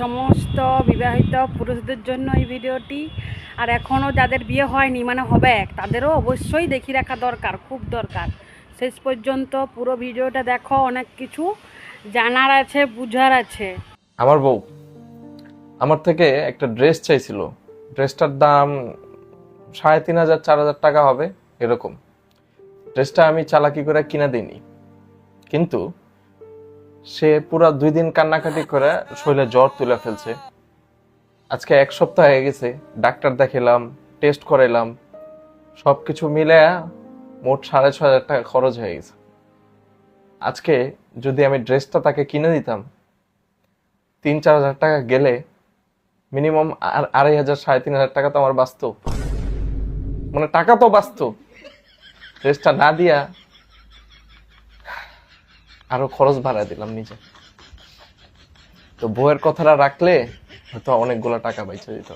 সমস্ত বিবাহিত পুরুষদের জন্য এই ভিডিওটি। আর এখনও যাদের বিয়ে হয়নি মানে হবে তাদেরও অবশ্যই দেখি রাখা দরকার, খুব দরকার। শেষ পর্যন্ত পুরো ভিডিওটা দেখো, অনেক কিছু জানার আছে, বুঝার আছে। আমার বউ আমার থেকে একটা ড্রেস চাইছিল। ড্রেসটার দাম 3,500-4,000 টাকা হবে এরকম। ড্রেসটা আমি চালাকি করে কিনে দিইনি, কিন্তু সে পুরা 2 দিন কান্নাকাটি করে শরীরে জ্বর তুলে ফেলছে। আজকে 1 সপ্তাহ হয়ে গেছে, ডাক্তার দেখালাম, টেস্ট করাইলাম, সবকিছু মিলে মোট 6,500 টাকা খরচ হয়ে গেছে। আজকে যদি আমি ড্রেসটা তাকে কিনে দিতাম, 3-4 হাজার টাকা গেলে মিনিমাম 2,500-3,500 টাকা তো আমার বাঁচত, মানে টাকা তো বাঁচত। ড্রেসটা না দিয়া আরো খরচ বাড়ায় দিলাম নিজে। তো বউয়ের কথাটা রাখলে হয়তো অনেকগুলো টাকা বাইচে দিত।